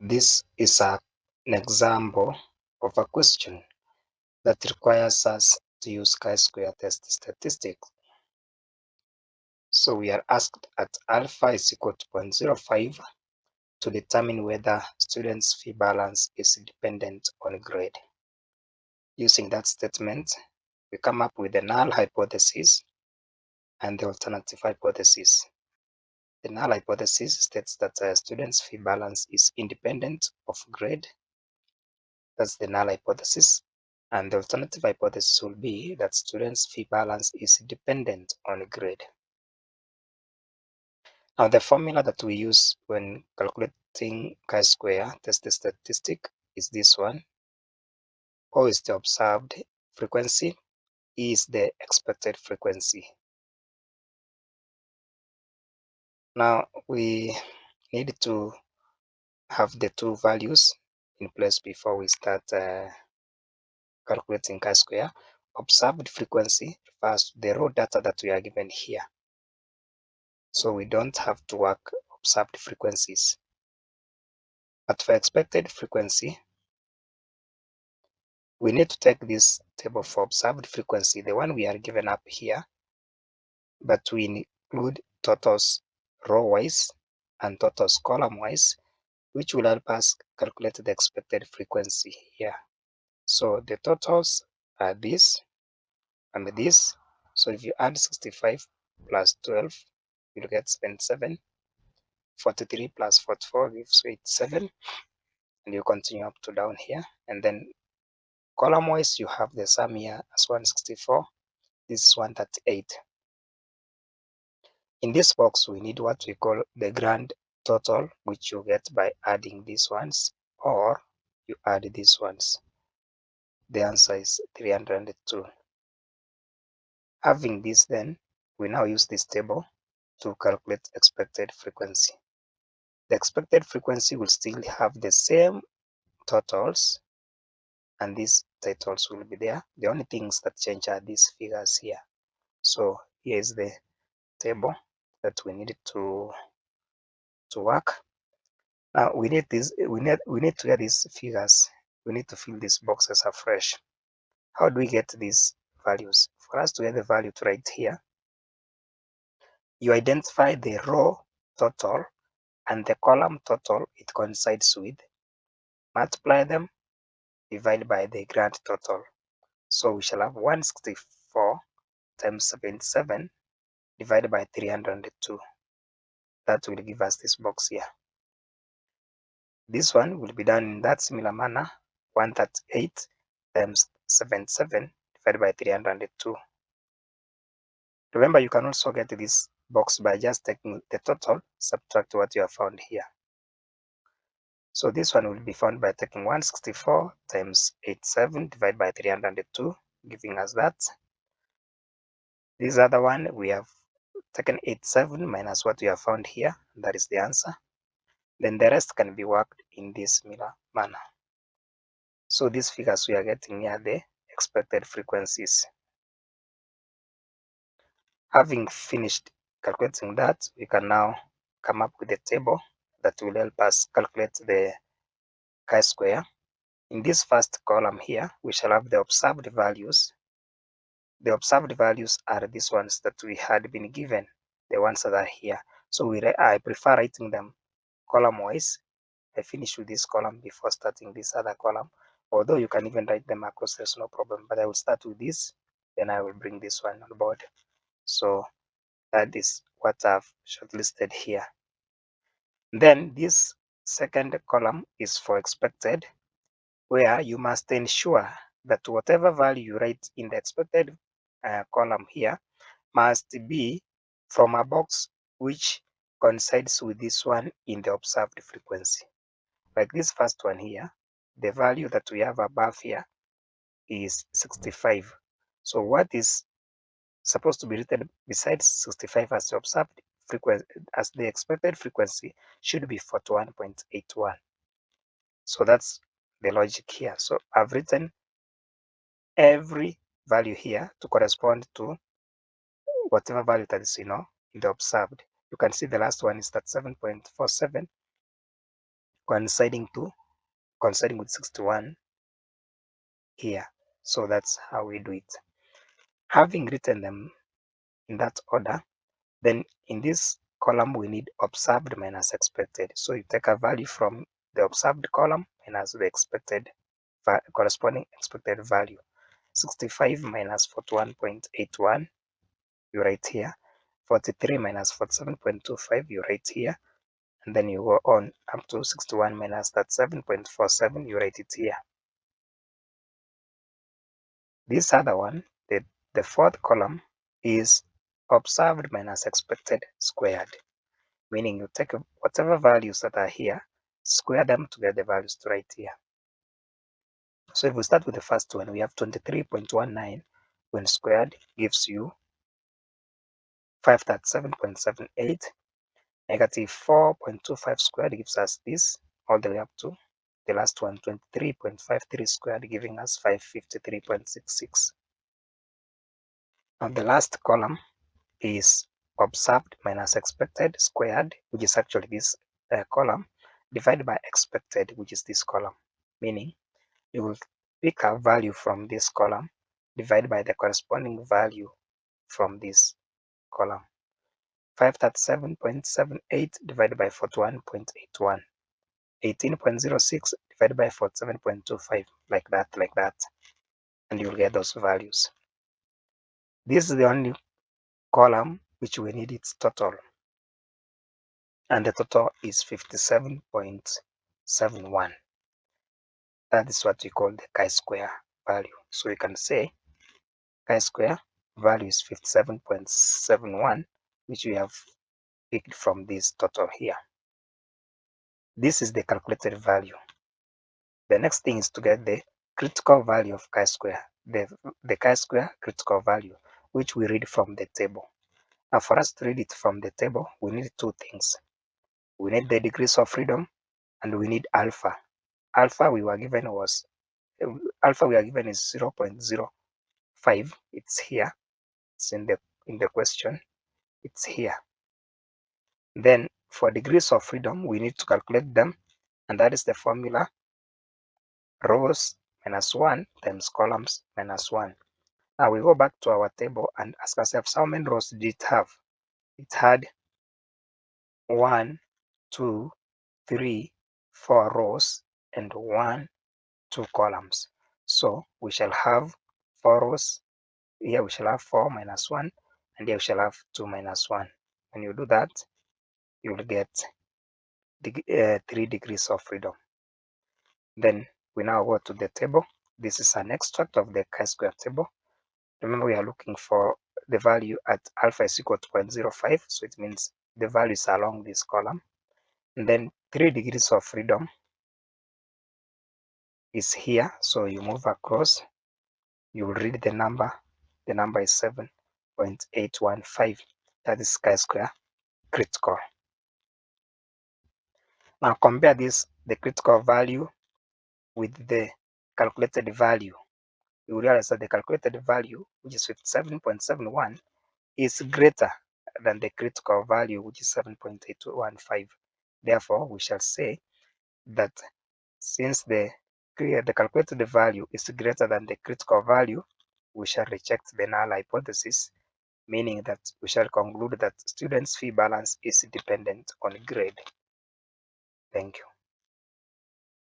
This is an example of a question that requires us to use chi-square test statistics. So we are asked at alpha is equal to 0.05 to determine whether students' fee balance is dependent on grade. Using that statement, we come up with the null hypothesis and the alternative hypothesis. The null hypothesis states that a student's fee balance is independent of grade. That's the null hypothesis. And the alternative hypothesis will be that students' fee balance is dependent on grade. Now, the formula that we use when calculating chi-square test statistic is this one. O is the observed frequency, E is the expected frequency. Now, we need to have the two values in place before we start calculating chi-square. Observed frequency refers to the raw data that we are given here. So we don't have to work observed frequencies. But for expected frequency, we need to take this table for observed frequency, the one we are given up here, but we include totals row-wise and totals column-wise, which will help us calculate the expected frequency here. So the totals are this and this. So if you add 65 plus 12, you'll get 77. 43 plus 44 gives 87. And you continue up to down here. And then column-wise, you have the sum here as 164. This is 138. In this box, we need what we call the grand total, which you get by adding these ones, or you add these ones. The answer is 302. Having this, then, we now use this table to calculate expected frequency. The expected frequency will still have the same totals, and these titles will be there. The only things that change are these figures here. So here is the table that we need to work. Now we need this. We need to get these figures. We need to fill these boxes afresh. How do we get these values? For us to get the value to write here, you identify the row total and the column total it coincides with. Multiply them, divide by the grand total. So we shall have 164 times 77 divided by 302. That will give us this box here. This one will be done in that similar manner. 138 times 77 divided by 302. Remember, you can also get this box by just taking the total, subtract what you have found here. So this one will be found by taking 164 times 87 divided by 302, giving us that. This other one, we have taken 87 minus what we have found here. That is the answer. Then the rest can be worked in this similar manner. So these figures we are getting here, the expected frequencies. Having finished calculating that, we can now come up with a table that will help us calculate the chi-square. In this first column here, we shall have the observed values. The observed values are these ones that we had been given, the ones that are here. So I prefer writing them column-wise. I finish with this column before starting this other column. Although you can even write them across, there's no problem. But I will start with this, then I will bring this one on board. So that is what I've shortlisted here. Then this second column is for expected, where you must ensure that whatever value you write in the expected column here must be from a box which coincides with this one in the observed frequency. Like this first one here, the value that we have above here is 65. So what is supposed to be written besides 65 as the observed frequency, as the expected frequency, should be 41.81. So that's the logic here. So I've written every value here to correspond to whatever value that is, in the observed. You can see the last one is that 7.47. coinciding with 61 here. So that's how we do it. Having written them in that order, then in this column we need observed minus expected. So you take a value from the observed column minus the expected corresponding expected value. 65 minus 41.81, you write here. 43 minus 47.25, you write here. And then you go on up to 61 minus that 7.47, you write it here. This other one, the fourth column, is observed minus expected squared, meaning you take whatever values that are here, square them to get the values to write here. So if we start with the first one, we have 23.19 when squared gives you 537.78. Negative 4.25 squared gives us this, all the way up to the last one, 23.53 squared, giving us 553.66. Now the last column is observed minus expected squared, which is actually this column, divided by expected, which is this column. Meaning you will pick a value from this column, divide by the corresponding value from this column. 537.78 divided by 41.81. 18.06 divided by 47.25, like that, and you'll get those values. This is the only column which we need its total, and the total is 57.71. That is what we call the chi-square value. So we can say chi-square value is 57.71, which we have picked from this total here. This is the calculated value. The next thing is to get the critical value of chi-square, the chi-square critical value, which we read from the table. Now for us to read it from the table, we need two things. We need the degrees of freedom and we need alpha. Alpha we are given is 0.05. It's here. It's in the question. It's here. Then for degrees of freedom, we need to calculate them, and that is the formula: rows minus 1 times columns minus 1. Now we go back to our table and ask ourselves, how many rows did it have? It had 1, 2, 3, 4 rows and 1, 2 columns. So we shall have 4 rows. Here we shall have 4 minus 1, and here we shall have 2 minus 1. When you do that, you will get 3 degrees of freedom. Then we now go to the table. This is an extract of the chi-square table. Remember, we are looking for the value at alpha is equal to 0.05, so it means the values are along this column. And then 3 degrees of freedom is here, so you move across, you will read the number is 7.815. that is chi-square critical. Now compare the critical value with the calculated value. You realize that the calculated value, which is 57.71, is greater than the critical value, which is 7.815. Therefore, we shall say that since the calculated value is greater than the critical value, we shall reject the null hypothesis, meaning that we shall conclude that students' fee balance is dependent on grade. Thank you.